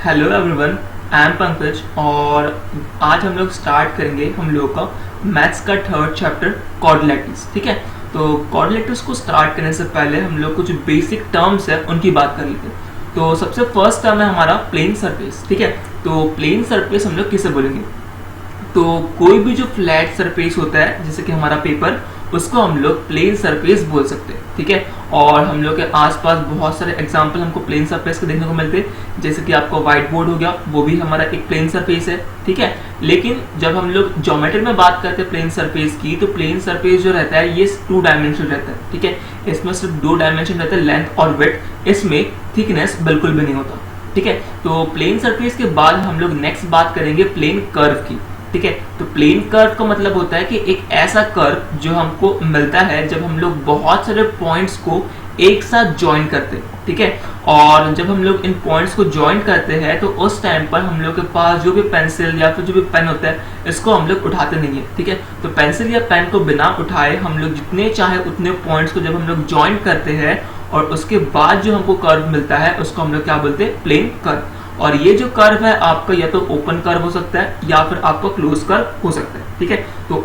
Hello everyone, I am Pankaj और आज हम लोग स्टार्ट करेंगे हम लोग का मैथ्स का थर्ड चैप्टर क्वाड्रिलेटरल्स। ठीक है, तो क्वाड्रिलेटरल्स को स्टार्ट करने से पहले हम लोग कुछ बेसिक टर्म्स है उनकी बात कर लेते हैं। तो सबसे फर्स्ट टर्म है हमारा प्लेन सरफेस। ठीक है, तो प्लेन सरफेस हम लोग किसे बोलेंगे? तो कोई भी जो फ्लैट सरफेस होता है जैसे कि हमारा पेपर, उसको हम लोग प्लेन सरफेस बोल सकते हैं। ठीक है, और हम लोग के आसपास बहुत सारे एग्जांपल हमको प्लेन सरफेस के देखने को मिलते हैं, जैसे कि आपको व्हाइट बोर्ड हो गया, वो भी हमारा एक प्लेन सरफेस है। ठीक है, लेकिन जब हम लोग ज्योमेट्री में बात करते हैं प्लेन सरफेस की, तो प्लेन सरफेस जो रहता है ये 2 डायमेंशन रहता है। ठीक है, इसमें सिर्फ 2 डायमेंशन रहता है, लेंथ और विड्थ, इसमें थिकनेस बिल्कुल भी नहीं होता। ठीक है, तो प्लेन सरफेस के बाद हम लोग नेक्स्ट बात करेंगे प्लेन कर्व की। ठीक है, तो प्लेन कर्व का मतलब होता है कि एक ऐसा कर्व जो हमको मिलता है जब हम लोग बहुत सारे पॉइंट्स को एक साथ ज्वाइन करते हैं। ठीक है, और जब हम लोग इन पॉइंट्स को ज्वाइन करते हैं तो उस टाइम पर हम लोग के पास जो भी पेंसिल या फिर जो भी पेन होता है इसको हम लोग उठाते नहीं है। ठीक है, तो पेंसिल या पेन को बिना उठाए हम लोग जितने चाहे उतने पॉइंट्स को जब हम लोग ज्वाइन करते हैं और उसके बाद जो हमको कर्व मिलता है उसको हम लोग क्या बोलते हैं? Plane curve. और ये जो कर्व है आपका या तो ओपन कर्व हो सकता है या फिर आपका क्लोज कर्व हो सकता है। ठीक है, तो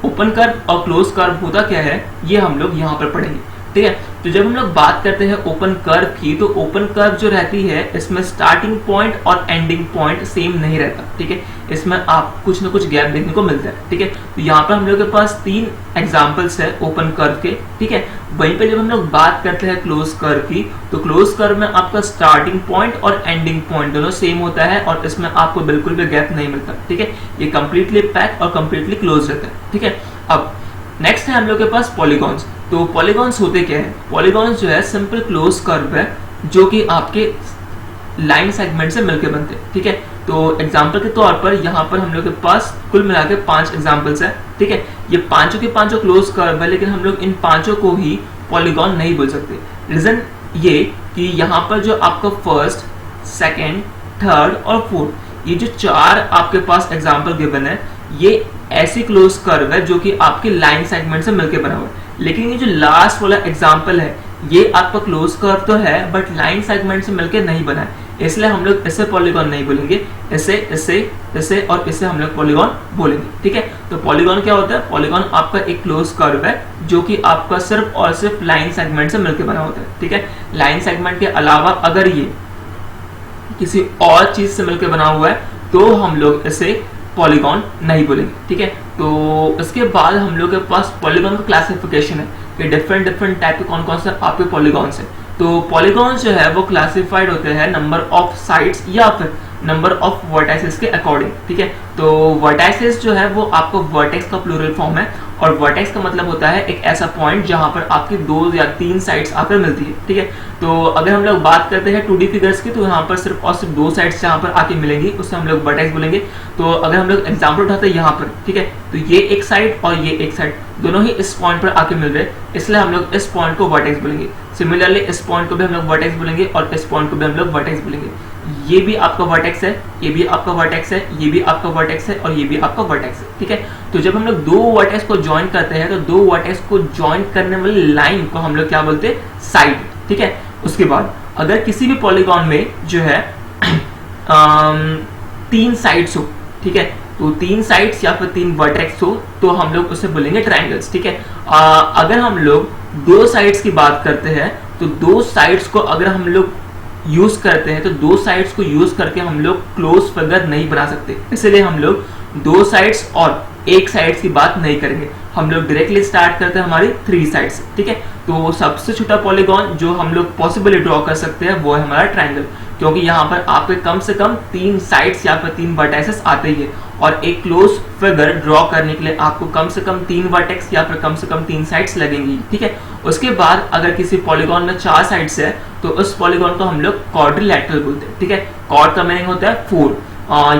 ओपन कर्व और क्लोज कर्व होता क्या है ये हम लोग यहाँ पर पढ़ेंगे। ठीक है, तो जब हम लोग बात करते हैं ओपन कर्व की, तो ओपन कर्व जो रहती है इसमें स्टार्टिंग पॉइंट और एंडिंग पॉइंट सेम नहीं रहता। ठीक है, इसमें आप कुछ ना कुछ गैप देखने को मिलता है। ठीक है, तो यहाँ पर हम लोग के पास 3 एग्जांपल्स है ओपन कर्व के। ठीक है, वहीं पे जब हम लोग बात करते हैं क्लोज कर्व की, तो क्लोज कर्व में आपका स्टार्टिंग पॉइंट और एंडिंग पॉइंट दोनों सेम होता है और इसमें आपको बिल्कुल भी गैप नहीं मिलता। ठीक है, ये कंप्लीटली पैक और कंप्लीटली क्लोज रहता है। ठीक है, अब नेक्स्ट है हम लोग के पास पॉलीगॉन्स। तो पॉलीगॉन्स होते क्या है? पॉलीगॉन्स जो है सिंपल क्लोज कर्व है जो कि आपके लाइन सेगमेंट से मिलकर बनते हैं। ठीक है, तो एग्जांपल के तौर पर यहाँ पर हम लोग के पास कुल मिला के 5 एग्जांपल्स है। ठीक है, ये पांचों के पांचों क्लोज कर्व है, लेकिन हम लोग इन पांचों को ही पॉलीगॉन नहीं बोल सकते। रीजन ये कि यहाँ पर जो आपका फर्स्ट, सेकेंड, थर्ड और फोर्थ, ये जो 4 आपके पास एग्जाम्पल गिवन है, ये ऐसी क्लोज कर्व है जो कि आपके लाइन सेगमेंट से मिलकर बना हुआ है। लेकिन ये जो लास्ट वाला एग्जाम्पल है ये आपका क्लोज कर्व तो है बट लाइन सेगमेंट से मिलकर नहीं बना है, इसलिए हम लोग इसे पॉलीगॉन नहीं बोलेंगे, इसे और इसे हम लोग पॉलीगॉन बोलेंगे। ठीक है, तो पॉलीगॉन क्या होता है? पॉलीगॉन आपका एक क्लोज कर्व है जो कि आपका सिर्फ और सिर्फ लाइन सेगमेंट से मिलकर बना होता है। ठीक है, लाइन सेगमेंट के अलावा अगर ये किसी और चीज से मिलकर बना हुआ है तो हम लोग इसे पॉलीगॉन नहीं बोलेंगे। ठीक है, तो इसके बाद हम लोग के पास पॉलीगॉन का क्लासिफिकेशन है कि डिफरेंट टाइप के कौन कौन से आपके पॉलीगॉन्स हैं। तो पॉलीगॉन्स जो है वो क्लासिफाइड होते हैं नंबर ऑफ साइड्स या फिर नंबर ऑफ वर्टाइसेस के अकॉर्डिंग। ठीक है, तो वर्टाइसेस जो है वो आपको वर्टेक्स का प्लूरल फॉर्म है और वर्टेक्स का मतलब होता है एक ऐसा पॉइंट जहां पर आपकी 2 या 3 साइड्स आकर मिलती है। ठीक है, तो अगर हम लोग बात करते हैं 2D फिगर्स की, तो यहाँ पर सिर्फ और सिर्फ 2 साइड्स जहां पर आके मिलेंगी उससे हम लोग वर्टेक्स बोलेंगे। तो अगर हम लोग एग्जाम्पल उठाते हैं यहाँ पर, ठीक है, तो ये एक साइड और ये एक साइड दोनों ही इस पॉइंट पर आके मिल रहे हैं, इसलिए हम लोग इस पॉइंट को वर्टेक्स बोलेंगे। सिमिलरली इस पॉइंट को भी हम लोग वर्टेक्स बोलेंगे और इस पॉइंट को भी हम लोग वर्टेक्स बोलेंगे। ये भी आपका वर्टेक्स है, ये भी आपका वर्टेक्स है, ये भी आपका वर्टेक्स है और ये भी आपका वर्टेक्स है। ठीक है, तो जब हम लोग 2 वर्टेक्स को ज्वाइन करते हैं तो 2 वर्टेक्स को ज्वाइन करने वाली लाइन को हम लोग क्या बोलते हैं? साइड। ठीक है, उसके बाद अगर किसी भी पॉलीगॉन में जो है 3 साइड्स हो, ठीक है, तो 3 साइड्स या फिर 3 वर्टेक्स हो तो हम लोग उसे बोलेंगे ट्रायंगल्स। ठीक है, अगर हम लोग 2 साइड्स की बात करते हैं तो 2 साइड्स को अगर हम लोग यूज करते हैं तो 2 साइड्स को यूज करके हम लोग क्लोज फिगर नहीं बना सकते, इसलिए हम लोग 2 साइड्स और 1 साइड्स की बात नहीं करेंगे। हम लोग डायरेक्टली स्टार्ट करते हैं हमारी 3 साइड्स। ठीक है, तो सबसे छोटा पॉलीगॉन जो हम लोग पॉसिबली ड्रॉ कर सकते हैं वो है हमारा ट्रायंगल, क्योंकि यहाँ पर आपके कम से कम 3 साइड्स या फिर 3 वर्टेक्सेस आते ही है और एक क्लोज फिगर ड्रॉ करने के लिए आपको कम से कम 3 वर्टेक्स या फिर कम से कम 3 साइड्स लगेंगी। ठीक है, उसके बाद अगर किसी पॉलीगॉन में 4 साइड्स है तो उस पॉलीगॉन को हम लोग क्वाड्रिलेटरल बोलते हैं। ठीक है, क्वाड का मीनिंग होता है 4,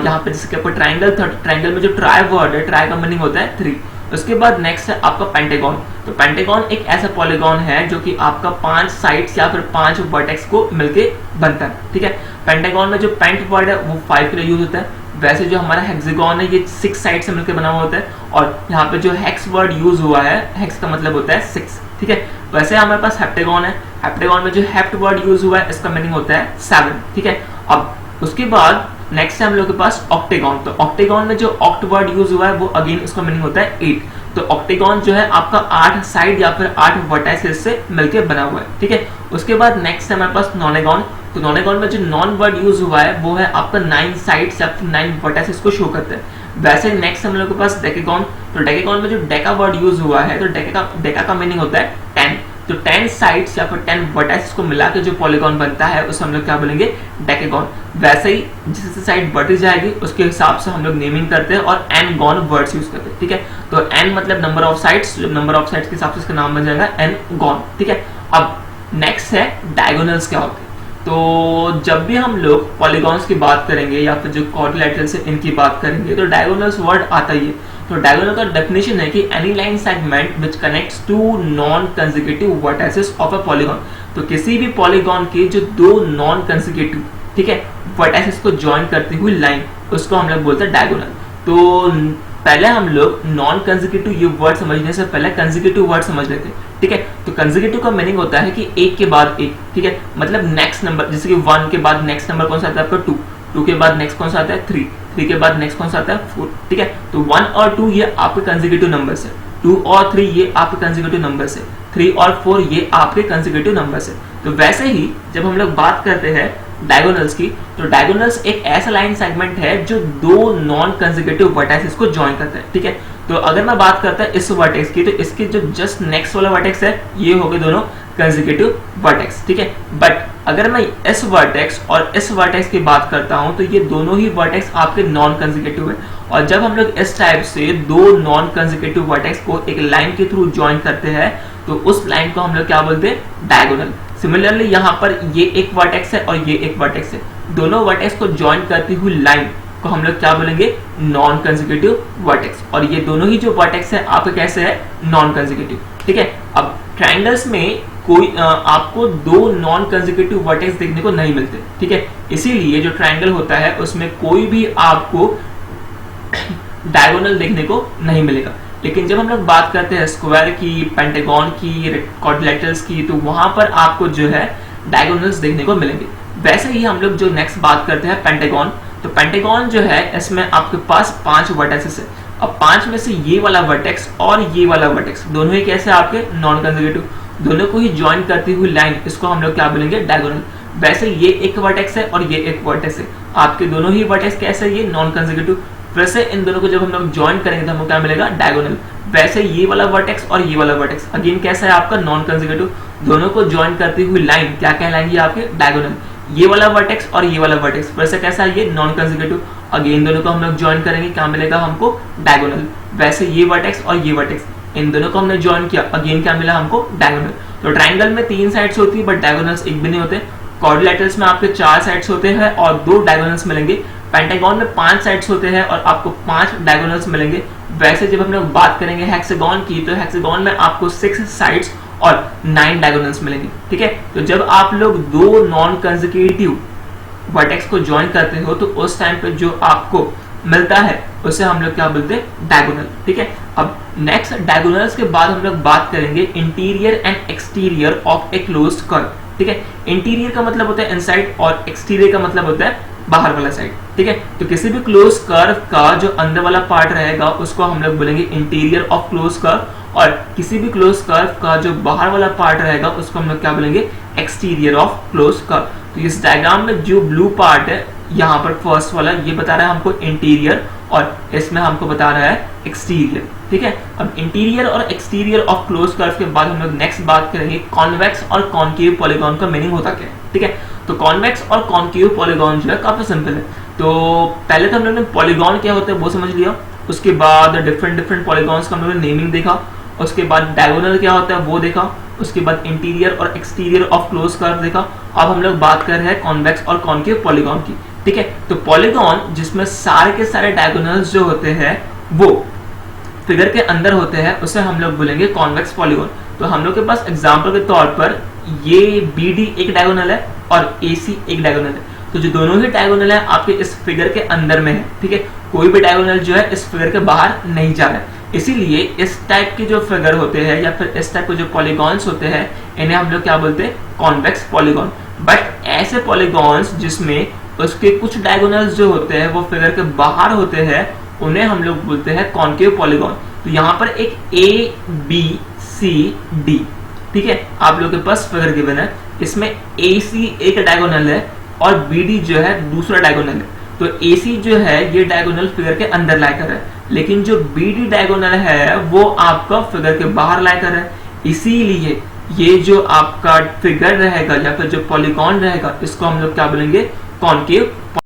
यहाँ पे जैसे कि आपको ट्रायंगल था, ट्रायंगल में जो ट्राई वर्ड है, ट्राई का मीनिंग होता है 3। उसके बाद नेक्स्ट है आपका पेंटागन। तो पेंटागन एक ऐसा पॉलीगॉन है जो कि आपका 5 साइड्स या फिर 5 वर्टेक्स को मिलके बनता है। ठीक है, पेंटागन में जो पेंट वर्ड है वो 5 के लिए यूज होता है, वैसे जो हमारा हेक्सागन है ये 6 साइड से मिलकर बना हुआ होता है और यहाँ पे जो हेक्स वर्ड यूज हुआ है, हेक्स का मतलब होता है 6, ठीक है। वैसे हमारे पास हेप्टेगॉन है, हेप्टेगॉन में जो हेप्ट वर्ड यूज हुआ है इसका मीनिंग होता है 7, ठीक है। अब उसके बाद नेक्स्ट है हम लोग के पास ऑक्टेगॉन। तो ऑक्टेगॉन में जो ऑक्ट वर्ड यूज हुआ है वो अगेन उसका मीनिंग होता है 8। तो ऑक्टेगॉन जो है आपका 8 साइड या फिर 8 वर्टाइसेस से मिलकर बना हुआ है, ठीक है। उसके बाद नेक्स्ट है हमारे पास नॉनेगॉन। तो नॉनेगॉन में जो नॉन वर्ड यूज हुआ है वो है आपका 9 साइड्स या फिर 9 वर्टाइसेस को शो करता है। वैसे नेक्स्ट हम लोग के पास डेकेगॉन। तो डेकेगॉन में जो डेका वर्ड यूज हुआ है, तो डेका का मीनिंग होता है 10। तो 10 साइड्स या फिर 10 वर्टाइसेस को मिला के जो पॉलीगॉन बनता है उसे हम लोग क्या बोलेंगे, डेकेगॉन। वैसे ही जिस साइड बढ़ती जाएगी उसके हिसाब से हम लोग नेमिंग करते हैं और एन गॉन वर्ड्स यूज करते हैं, ठीक है। तो एन मतलब number of sides, number of sides के हिसाब से इसका नाम बन जाएगा एन गॉन, ठीक है। अब नेक्स्ट है डायगोनल्स क्या होते हैं। तो जब भी हम लोग पॉलीगॉन्स की बात करेंगे या फिर जो क्वाड्रिलेटरल्स है इनकी बात करेंगे तो डायगोनल्स वर्ड आता ही है। तो डायगोनल का डेफिनेशन है कि any line segment which connects to non consecutive vertices of a polygon. तो किसी भी पॉलीगॉन के जो दो नॉन कंसेक्यूटिव, ठीक है, वर्टाइसेस को ज्वाइन करती हुई लाइन, उसको हम लोग बोलते हैं डायगोनल। तो पहले हम लोग नॉन कंसेक्यूटिव ये वर्ड समझने से पहले कंसेक्यूटिव वर्ड समझ लेते हैं, ठीक है। तो कंसेक्यूटिव का मीनिंग होता है कि एक के बाद एक, ठीक है। मतलब नेक्स्ट नंबर, जैसे कि 1 के बाद नेक्स्ट नंबर कौन सा आता है आपका 2 के बाद नेक्स्ट कौन सा आता है 3 के बाद नेक्स्ट कौन सा आता है 4, ठीक है। तो 1 और 2 ये आपके कंसेक्यूटिव नंबर्स है, 2 और 3 ये आपके कंसेक्यूटिव नंबर्स है, 3 और 4 ये आपके कंसेक्यूटिव नंबर्स है। तो वैसे ही जब हम लोग बात करते हैं डायगोनल्स की, तो डायगोनल्स एक ऐसा लाइन सेगमेंट है जो दो नॉन कंसेक्यूटिव वर्टाइसेस को ज्वाइन करता है, ठीक है। तो अगर मैं बात करता है इस वर्टेक्स की, तो इसके जो जस्ट नेक्स्ट वाला वर्टेक्स है ये हो गए दोनों कंसेक्यूटिव वर्टेक्स, ठीक है। बट अगर मैं इस वर्टेक्स और इस वर्टेक्स की बात करता हूं तो ये दोनों ही वर्टेक्स आपके नॉन कंसेक्यूटिव है। और जब हम लोग इस टाइप से दो नॉन कंसेक्यूटिव वर्टेक्स को एक लाइन के थ्रू ज्वाइन करते हैं तो उस लाइन को हम लोग क्या बोलते हैं, डायगोनल। सिमिलरली यहाँ पर ये एक वर्टेक्स है और ये एक वर्टेक्स है, दोनों वर्टेक्स को ज्वाइन करती हुई लाइन को हम लोग क्या बोलेंगे, नॉन कंसेक्यूटिव वर्टेक्स। और ये दोनों ही जो वर्टेक्स है आपके कैसे है, नॉन कंसेक्यूटिव, ठीक है। अब ट्रायंगल्स में कोई आपको दो नॉन कंसेक्यूटिव वर्टेक्स देखने को नहीं मिलते, ठीक है। इसीलिए जो ट्रायंगल होता है उसमें कोई भी आपको डायगोनल देखने को नहीं मिलेगा। लेकिन जब हम लोग बात करते हैं स्क्वायर की, पेंटागन की, क्वाड्रिलेटरल्स की, तो वहां पर आपको जो है डायगोनल्स देखने को मिलेंगे। वैसे ही हम लोग जो नेक्स्ट बात करते हैं पेंटागन। तो पेंटागन जो है इसमें आपके पास 5 वर्टेक्सेस है। अब 5 में से ये वाला वर्टेक्स और ये वाला वर्टेक्स दोनों ही कैसे आपके नॉन कंसेक्यूटिव, दोनों को ही ज्वाइन करती हुई लाइन, इसको हम लोग क्या बोलेंगे, डायगोनल। वैसे ये एक वर्टेक्स है और ये एक वर्टेक्स है, आपके दोनों ही वर्टेक्स कैसे, ये नॉन कंसेक्यूटिव। वैसे इन दोनों को जब हम लोग ज्वाइन करेंगे तो हमको क्या मिलेगा, डायगोनल। वैसे ये वाला वर्टेक्स और ये वाला वर्टेक्स अगेन कैसा है आपका, नॉन कंसेक्यूटिव, दोनों को ज्वाइन करती हुई लाइन क्या कहलाएंगी आपके, डायगोनल। ये वाला वर्टेक्स और ये वाला वर्टेक्स वैसे कैसा है, ये नॉन कंसेक्यूटिव, अगेन दोनों को हम लोग ज्वाइन करेंगे, क्या मिलेगा हमको, डायगोनल। वैसे ये वर्टेक्स और ये वर्टेक्स, इन दोनों को हमने ज्वाइन किया, अगेन क्या मिला हमको, डायगोनल। तो ट्रायंगल में 3 साइड्स होती है बट डायगोनल्स एक भी नहीं होते। क्वाड्रिलेटरल्स में आपके 4 साइड्स होते हैं और 2 डायगोनल्स मिलेंगे। पेंटागन में 5 साइड्स होते हैं और आपको 5 डायगोनल्स मिलेंगे। वैसे जब हम लोग बात करेंगे हेक्सागन की, तो हेक्सागन में आपको 6 साइड्स और 9 डायगोनल्स मिलेंगे, ठीक है। तो जब आप लोग दो नॉन कंसेक्यूटिव वर्टेक्स को ज्वाइन करते हो तो उस टाइम पे जो आपको मिलता है उसे हम लोग क्या बोलते हैं, डायगोनल, ठीक है। अब नेक्स्ट डायगोनल्स के बाद हम लोग बात करेंगे interior and exterior of a closed curve, ठीक है। इंटीरियर का मतलब होता है इनसाइड और एक्सटीरियर का मतलब होता है बाहर वाला साइड, ठीक है। तो किसी भी क्लोज कर्व का जो अंदर वाला पार्ट रहेगा उसको हम लोग बोलेंगे इंटीरियर ऑफ क्लोज कर्व, और किसी भी क्लोज कर्व का जो बाहर वाला पार्ट रहेगा उसको हम लोग क्या बोलेंगे, एक्सटीरियर ऑफ क्लोज कर्व। तो इस डायग्राम में जो ब्लू पार्ट है यहाँ पर फर्स्ट वाला, ये बता रहा है हमको इंटीरियर और इसमें हमको बता रहा है एक्सटीरियर, ठीक है। अब इंटीरियर और एक्सटीरियर ऑफ क्लोज कर्व के बाद हम लोग नेक्स्ट बात करेंगे कॉन्वेक्स और कॉन्केव पॉलीगॉन का मीनिंग होता क्या है, ठीक है। तो कॉन्वेक्स और कॉन्केव पॉलीगॉन जो है काफी सिंपल है। तो पहले तो हम लोग ने पॉलीगॉन क्या होता है वो समझ लिया, उसके बाद डिफरेंट पॉलीगॉन्स का हम लोग ने नेमिंग देखा, उसके बाद डायगोनल क्या होता है वो देखा, उसके बाद इंटीरियर और एक्सटीरियर ऑफ क्लोज कर्व देखा। अब हम लोग बात कर रहे हैं कॉन्वेक्स और कॉन्केव पॉलीगॉन की, ठीक है। तो पॉलीगॉन जिसमें सारे के सारे डायगोनल्स जो होते हैं वो फिगर के अंदर होते हैं उसे हम लोग बोलेंगे कॉन्वेक्स पॉलीगॉन। तो हम लोग के पास एग्जांपल के तौर पर ये BD एक डायगोनल है और AC एक डायगोनल है। तो जो दोनों ही डायगोनल है आपके इस फिगर के अंदर में है, ठीक है। कोई भी डायगोनल जो है इस फिगर के बाहर नहीं जा रहा है। इसीलिए इस टाइप के जो फिगर होते हैं या फिर इस टाइप के जो पॉलीगॉन्स होते हैं इन्हें हम लोग क्या बोलते हैं, कॉन्वेक्स पॉलीगॉन। बट ऐसे पॉलीगॉन्स जिसमें उसके कुछ डायगोनल्स जो होते हैं वो फिगर के बाहर होते हैं उन्हें हम लोग बोलते हैं कॉन्केव पॉलीगॉन। तो यहाँ पर एक ए बी सी डी, ठीक है, आप लोग के पास फिगर गिवन है, इसमें ए सी एक डायगोनल है और बी डी जो है दूसरा डायगोनल है। तो ए सी जो है ये डायगोनल फिगर के अंदर लाई कर है, लेकिन जो बी डी डायगोनल है वो आपका फिगर के बाहर लाई कर है। इसीलिए ये जो आपका फिगर रहेगा या फिर जो पॉलीगॉन रहेगा इसको हम लोग क्या बोलेंगे, कॉन्केव